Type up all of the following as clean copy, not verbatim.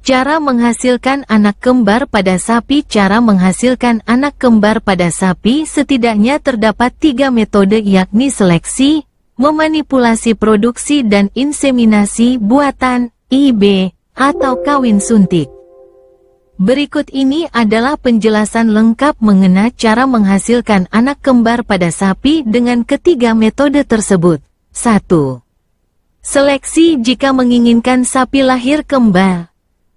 Cara menghasilkan anak kembar pada sapi. Cara menghasilkan anak kembar pada sapi setidaknya terdapat 3 metode, yakni seleksi, memanipulasi produksi dan inseminasi buatan, IB, atau kawin suntik. Berikut ini adalah penjelasan lengkap mengenai cara menghasilkan anak kembar pada sapi dengan ketiga metode tersebut. 1. Seleksi. Jika menginginkan sapi lahir kembar,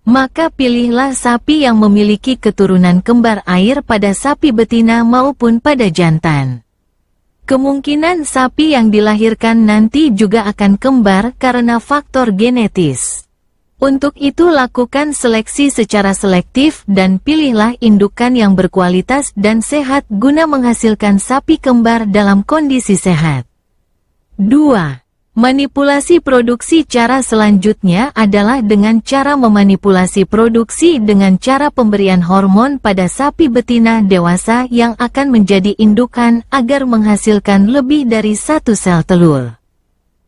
maka pilihlah sapi yang memiliki keturunan kembar air pada sapi betina maupun pada jantan. Kemungkinan sapi yang dilahirkan nanti juga akan kembar karena faktor genetis. Untuk itu lakukan seleksi secara selektif dan pilihlah indukan yang berkualitas dan sehat guna menghasilkan sapi kembar dalam kondisi sehat. 2. Manipulasi produksi. Cara selanjutnya adalah dengan cara memanipulasi produksi dengan cara pemberian hormon pada sapi betina dewasa yang akan menjadi indukan agar menghasilkan lebih dari satu sel telur,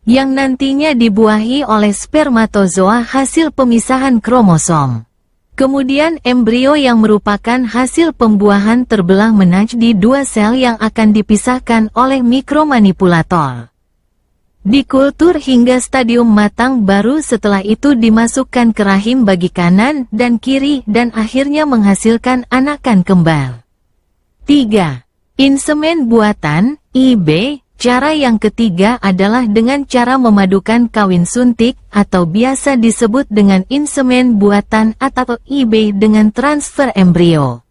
yang nantinya dibuahi oleh spermatozoa hasil pemisahan kromosom. Kemudian embrio yang merupakan hasil pembuahan terbelah menjadi 2 sel yang akan dipisahkan oleh mikromanipulator. Dikultur hingga stadium matang, baru setelah itu dimasukkan ke rahim bagi kanan dan kiri dan akhirnya menghasilkan anakan kembar. 3. Insemen buatan, IB. Cara yang ketiga adalah dengan cara memadukan kawin suntik atau biasa disebut dengan insemen buatan atau IB dengan transfer embrio.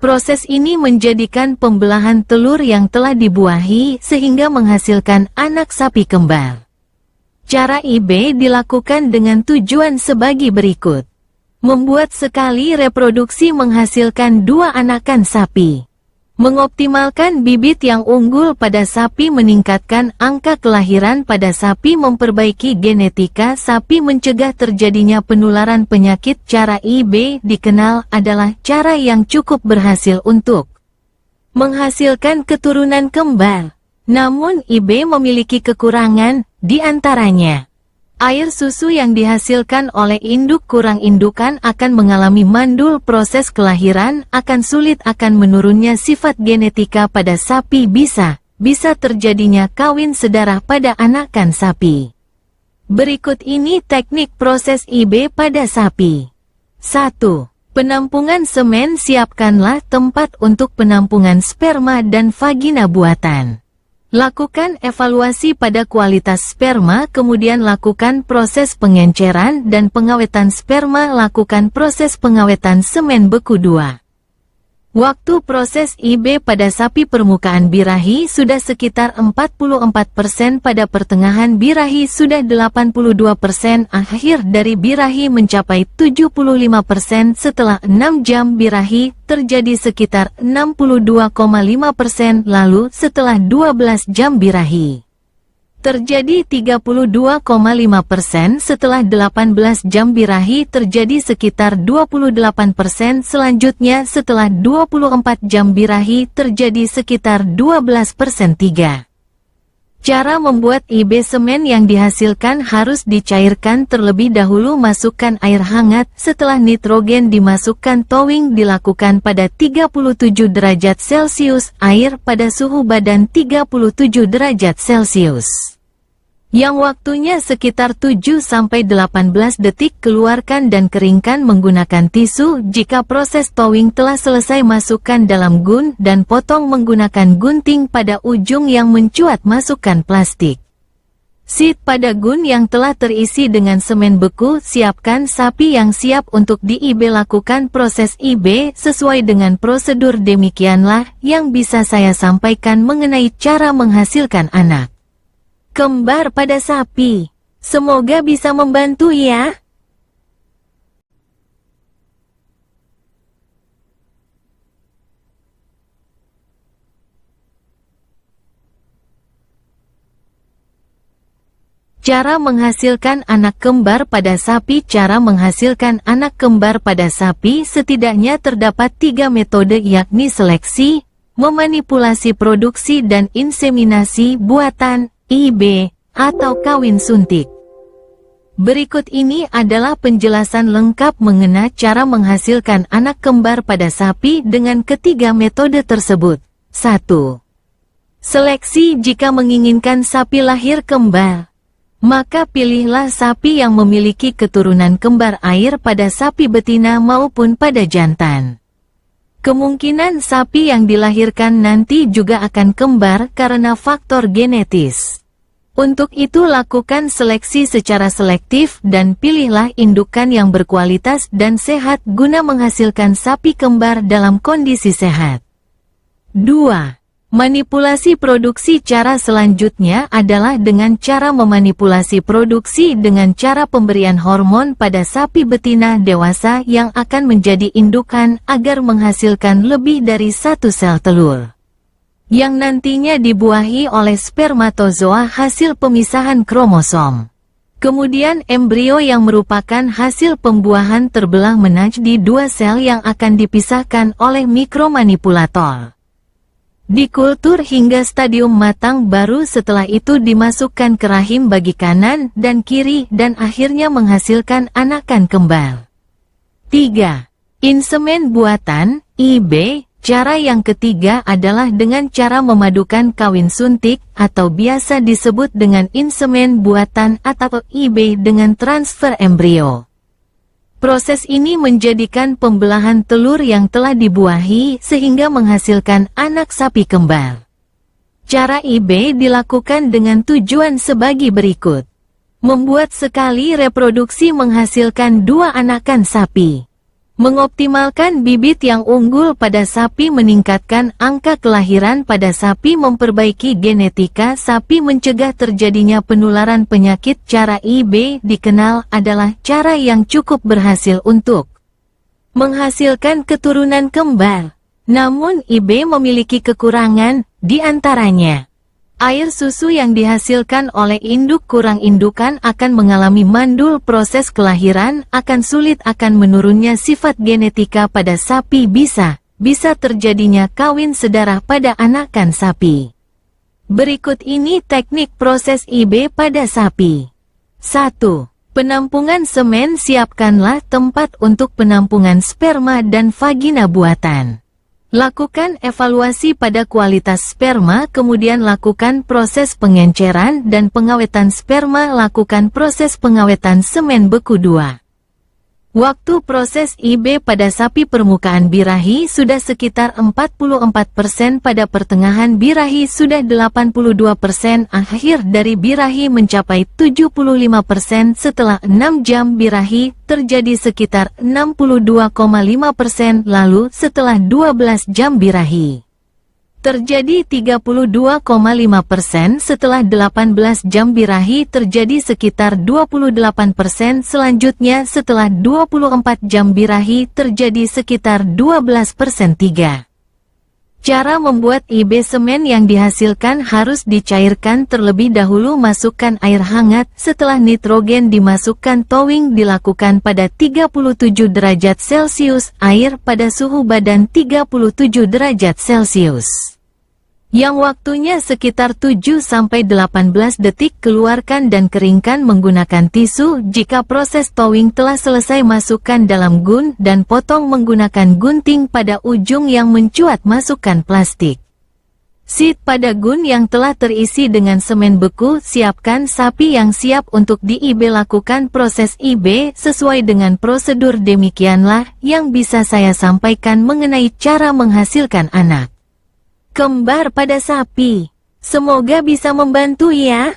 Proses ini menjadikan pembelahan telur yang telah dibuahi sehingga menghasilkan anak sapi kembar. Cara IB dilakukan dengan tujuan sebagai berikut. Membuat sekali reproduksi menghasilkan 2 anakan sapi. Mengoptimalkan bibit yang unggul pada sapi, meningkatkan angka kelahiran pada sapi, memperbaiki genetika sapi, mencegah terjadinya penularan penyakit. Cara IB dikenal adalah cara yang cukup berhasil untuk menghasilkan keturunan kembar. Namun IB memiliki kekurangan, di antaranya air susu yang dihasilkan oleh induk kurang, indukan akan mengalami mandul, proses kelahiran akan sulit, akan menurunnya sifat genetika pada sapi, bisa terjadinya kawin sedarah pada anakan sapi. Berikut ini teknik proses IB pada sapi. 1. Penampungan semen. Siapkanlah tempat untuk penampungan sperma dan vagina buatan. Lakukan evaluasi pada kualitas sperma, kemudian lakukan proses pengenceran dan pengawetan sperma. Lakukan proses pengawetan semen beku 2. Waktu proses IB pada sapi. Permukaan birahi sudah sekitar 44%, pada pertengahan birahi sudah 82%, akhir dari birahi mencapai 75%. Setelah 6 jam birahi terjadi sekitar 62,5%, lalu setelah 12 jam birahi terjadi 32,5%, setelah 18 jam birahi terjadi sekitar 28%, selanjutnya setelah 24 jam birahi terjadi sekitar 12%. 3. Cara membuat IB. Semen yang dihasilkan harus dicairkan terlebih dahulu. Masukkan air hangat, setelah nitrogen dimasukkan. Towing dilakukan pada 37 derajat Celcius, air pada suhu badan 37 derajat Celcius. Yang waktunya sekitar 7-18 detik. Keluarkan dan keringkan menggunakan tisu. Jika proses towing telah selesai, masukkan dalam gun dan potong menggunakan gunting pada ujung yang mencuat. Masukkan plastik seat pada gun yang telah terisi dengan semen beku. Siapkan sapi yang siap untuk di-IB. Lakukan proses IB sesuai dengan prosedur. Demikianlah yang bisa saya sampaikan mengenai cara menghasilkan anak kembar pada sapi. Semoga bisa membantu ya. Cara menghasilkan anak kembar pada sapi. Cara menghasilkan anak kembar pada sapi setidaknya terdapat 3 metode, yakni seleksi, memanipulasi produksi dan inseminasi buatan, IB, atau kawin suntik. Berikut ini adalah penjelasan lengkap mengenai cara menghasilkan anak kembar pada sapi dengan ketiga metode tersebut. 1. Seleksi. Jika menginginkan sapi lahir kembar, maka pilihlah sapi yang memiliki keturunan kembar air pada sapi betina maupun pada jantan. Kemungkinan sapi yang dilahirkan nanti juga akan kembar karena faktor genetis. Untuk itu lakukan seleksi secara selektif dan pilihlah indukan yang berkualitas dan sehat guna menghasilkan sapi kembar dalam kondisi sehat. 2. Manipulasi produksi. Cara selanjutnya adalah dengan cara memanipulasi produksi dengan cara pemberian hormon pada sapi betina dewasa yang akan menjadi indukan agar menghasilkan lebih dari satu sel telur, yang nantinya dibuahi oleh spermatozoa hasil pemisahan kromosom. Kemudian embrio yang merupakan hasil pembuahan terbelah menjadi dua sel yang akan dipisahkan oleh mikromanipulator. Dikultur hingga stadium matang, baru setelah itu dimasukkan ke rahim bagi kanan dan kiri dan akhirnya menghasilkan anakan kembar. 3. Insemen buatan, IB. Cara yang ketiga adalah dengan cara memadukan kawin suntik atau biasa disebut dengan insemen buatan atau IB dengan transfer embrio. Proses ini menjadikan pembelahan telur yang telah dibuahi sehingga menghasilkan anak sapi kembar. Cara IB dilakukan dengan tujuan sebagai berikut. Membuat sekali reproduksi menghasilkan dua anakan sapi. Mengoptimalkan bibit yang unggul pada sapi, meningkatkan angka kelahiran pada sapi, memperbaiki genetika sapi, mencegah terjadinya penularan penyakit. Cara IB dikenal adalah cara yang cukup berhasil untuk menghasilkan keturunan kembar. Namun IB memiliki kekurangan, di antaranya air susu yang dihasilkan oleh induk kurang, indukan akan mengalami mandul, proses kelahiran akan sulit, akan menurunnya sifat genetika pada sapi, bisa terjadinya kawin sedarah pada anakan sapi. Berikut ini teknik proses IB pada sapi. 1. Penampungan semen. Siapkanlah tempat untuk penampungan sperma dan vagina buatan. Lakukan evaluasi pada kualitas sperma, kemudian lakukan proses pengenceran dan pengawetan sperma. Lakukan proses pengawetan semen beku 2. Waktu proses IB pada sapi permukaan birahi sudah sekitar 44%, pada pertengahan birahi sudah 82%, akhir dari birahi mencapai 75%, setelah 6 jam birahi terjadi sekitar 62,5%, lalu setelah 12 jam birahi terjadi 32,5%, setelah 18 jam birahi terjadi sekitar 28%, selanjutnya setelah 24 jam birahi terjadi sekitar 12%. 3. Cara membuat IB. Semen yang dihasilkan harus dicairkan terlebih dahulu. Masukkan air hangat, setelah nitrogen dimasukkan. Towing dilakukan pada 37 derajat Celcius, air pada suhu badan 37 derajat Celcius. Yang waktunya sekitar 7-18 detik. Keluarkan dan keringkan menggunakan tisu. Jika proses towing telah selesai, masukkan dalam gun dan potong menggunakan gunting pada ujung yang mencuat. Masukkan plastik seat pada gun yang telah terisi dengan semen beku. Siapkan sapi yang siap untuk di-IB. Lakukan proses IB sesuai dengan prosedur. Demikianlah yang bisa saya sampaikan mengenai cara menghasilkan anak kembar pada sapi. Semoga bisa membantu ya.